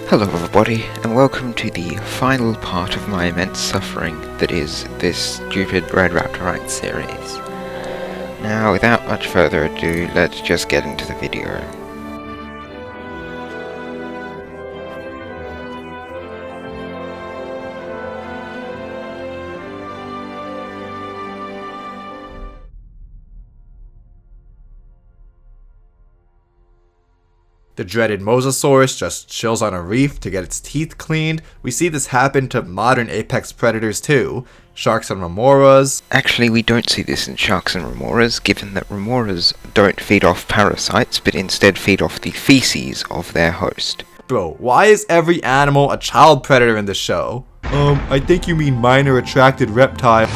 Hello everybody, and welcome to the final part of my immense suffering that is this stupid Red Raptorite series. Now, without much further ado, let's just get into the video. The dreaded Mosasaurus just chills on a reef to get its teeth cleaned. We see this happen to modern apex predators too. Sharks and remoras. Actually, we don't see this in sharks and remoras, given that remoras don't feed off parasites, but instead feed off the feces of their host. Bro, why is every animal a child predator in this show? I think you mean minor attracted reptile.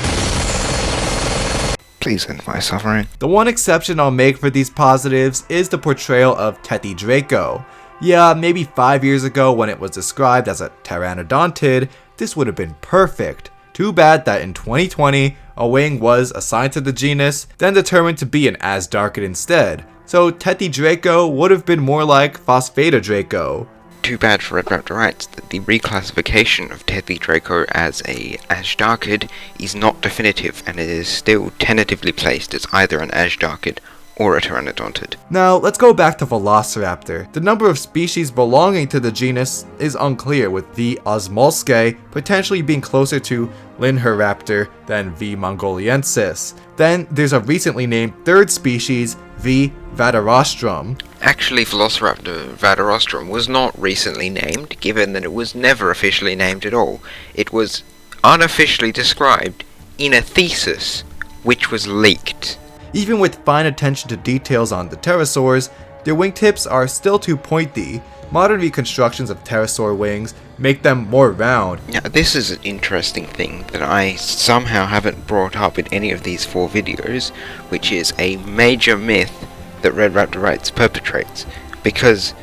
Please end my suffering. The one exception I'll make for these positives is the portrayal of Tethydraco. Yeah, maybe 5 years ago when it was described as a pterodontid, this would have been perfect. Too bad that in 2020, a wing was assigned to the genus, then determined to be an Asdarchid instead. So Tethydraco would have been more like Phosphatadraco. Too bad for Red Raptorites that the reclassification of Tethydraco as a Asdarchid is not definitive, and it is still tentatively placed as either an Asdarchid or a Pterodontid. Now, let's go back to Velociraptor. The number of species belonging to the genus is unclear, with V. osmulske potentially being closer to Linhiraptor than V. mongoliensis. Then there's a recently named third species, V. vaderostrum. Actually, Velociraptor vaderostrum was not recently named, given that it was never officially named at all. It was unofficially described in a thesis, which was leaked. Even with fine attention to details on the pterosaurs, their wingtips are still too pointy. Modern reconstructions of pterosaur wings make them more round. Now, this is an interesting thing that I somehow haven't brought up in any of these 4 videos, which is a major myth that Red Raptorites perpetrates, because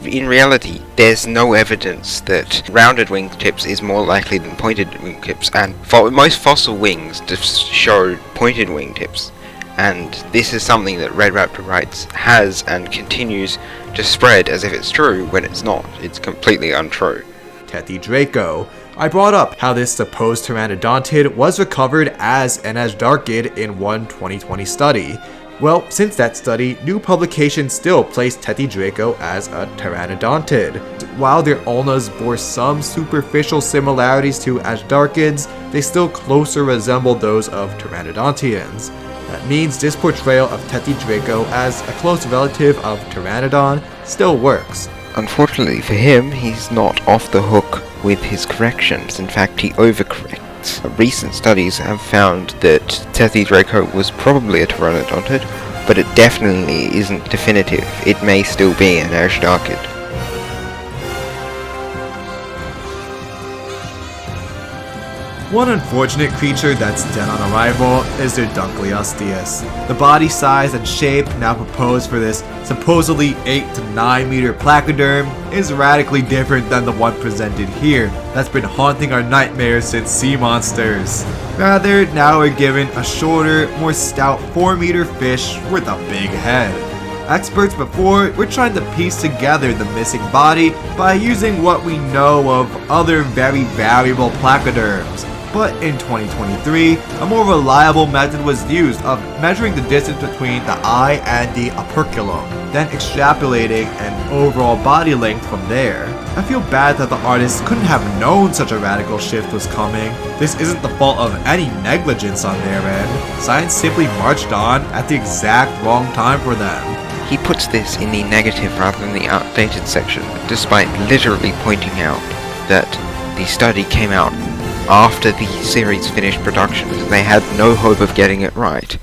in reality there's no evidence that rounded wingtips is more likely than pointed wingtips, and most fossil wings just show pointed wingtips, and this is something that Red Raptorites has and continues to spread as if it's true when it's not. It's completely untrue. Tethydraco. I brought up how this supposed pterodontid was recovered as an Asdarchid in one 2020 study. Well, since that study, new publications still place Tethydraco as a pterodontid. While their ulnas bore some superficial similarities to Asdarchids, they still closer resemble those of pteranodontians. That means this portrayal of Tethydraco as a close relative of Pteranodon still works. Unfortunately for him, he's not off the hook with his corrections. In fact, he overcorrects. Recent studies have found that Tethydraco was probably a Pterodontid, but it definitely isn't definitive. It may still be an Asdarchid. One unfortunate creature that's dead on arrival is their Dunkleosteus. The body size and shape now proposed for this supposedly 8 to 9 meter placoderm is radically different than the one presented here that's been haunting our nightmares since sea monsters. Rather, now we're given a shorter, more stout 4 meter fish with a big head. Experts before were trying to piece together the missing body by using what we know of other very variable placoderms. But in 2023, a more reliable method was used of measuring the distance between the eye and the operculum, then extrapolating an overall body length from there. I feel bad that the artists couldn't have known such a radical shift was coming. This isn't the fault of any negligence on their end. Science simply marched on at the exact wrong time for them. He puts this in the negative rather than the outdated section, despite literally pointing out that the study came out after the series finished production, and they had no hope of getting it right.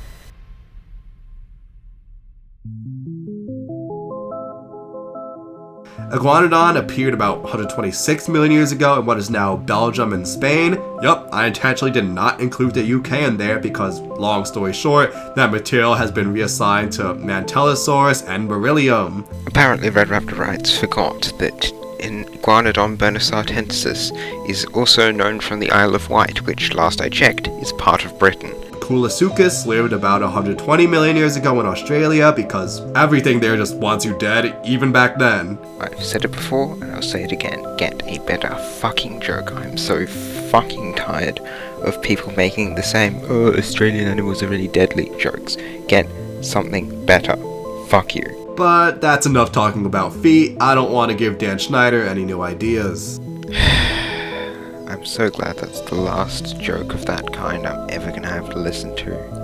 Iguanodon appeared about 126 million years ago in what is now Belgium and Spain. Yup, I intentionally did not include the UK in there because, long story short, that material has been reassigned to Mantellosaurus and Beryllium. Apparently Red Raptorites forgot that Iguanodon bernosartensis is also known from the Isle of Wight, which, last I checked, is part of Britain. Coolosuchus lived about 120 million years ago in Australia because everything there just wants you dead, even back then. I've said it before, and I'll say it again. Get a better fucking joke. I'm so fucking tired of people making the same, oh, Australian animals are really deadly jokes. Get something better. Fuck you. But that's enough talking about feet. I don't want to give Dan Schneider any new ideas. I'm so glad that's the last joke of that kind I'm ever gonna have to listen to.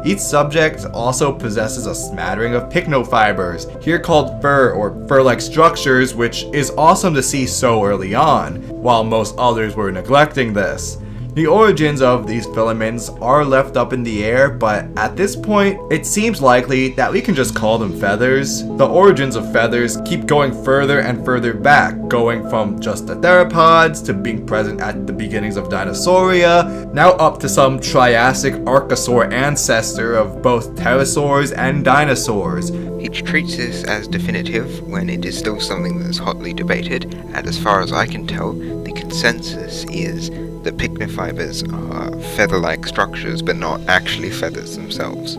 Each subject also possesses a smattering of pycnofibers, here called fur or fur-like structures, which is awesome to see so early on, while most others were neglecting this. The origins of these filaments are left up in the air, but at this point, it seems likely that we can just call them feathers. The origins of feathers keep going further and further back, going from just the theropods to being present at the beginnings of Dinosauria, now up to some Triassic Archosaur ancestor of both pterosaurs and dinosaurs. Each treats this as definitive when it is still something that is hotly debated, and as far as I can tell, the consensus is that pycnofibers are feather-like structures but not actually feathers themselves.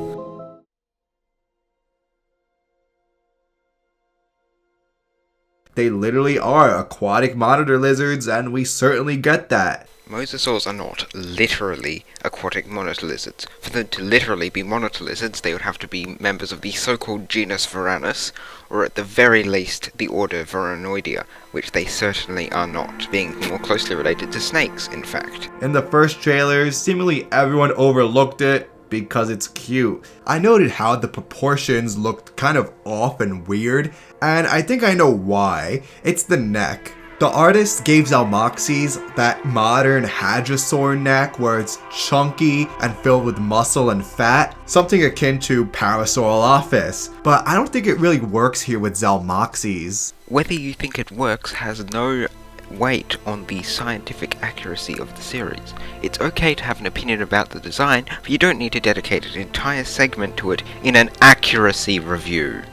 They literally are aquatic monitor lizards, and we certainly get that. Mosasaurs are not literally aquatic monitor lizards. For them to literally be monitor lizards, they would have to be members of the so-called genus Varanus, or at the very least the order Varanoidea, which they certainly are not, being more closely related to snakes, in fact. In the first trailers, seemingly everyone overlooked it because it's cute. I noted how the proportions looked kind of off and weird, and I think I know why. It's the neck. The artist gave Zalmoxes that modern hadrosaur neck where it's chunky and filled with muscle and fat, something akin to Parasaurolophus, but I don't think it really works here with Zalmoxes. Whether you think it works has no weight on the scientific accuracy of the series. It's okay to have an opinion about the design, but you don't need to dedicate an entire segment to it in an accuracy review.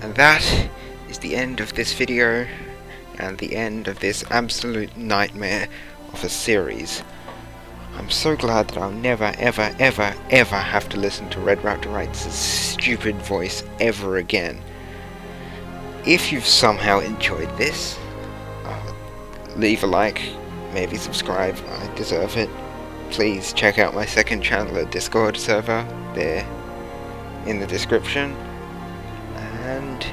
And that is the end of this video, and the end of this absolute nightmare of a series. I'm so glad that I'll never, ever, ever, ever have to listen to Red Raptor write's stupid voice ever again. If you've somehow enjoyed this, leave a like, maybe subscribe, I deserve it. Please check out my second channel, a Discord server, there in the description. And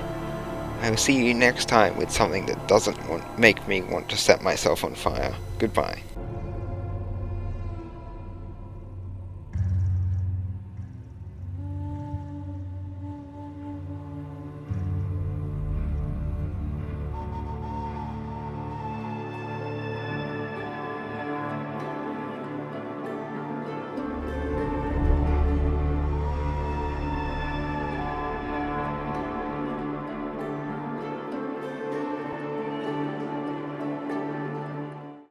I will see you next time with something that doesn't make me want to set myself on fire. Goodbye.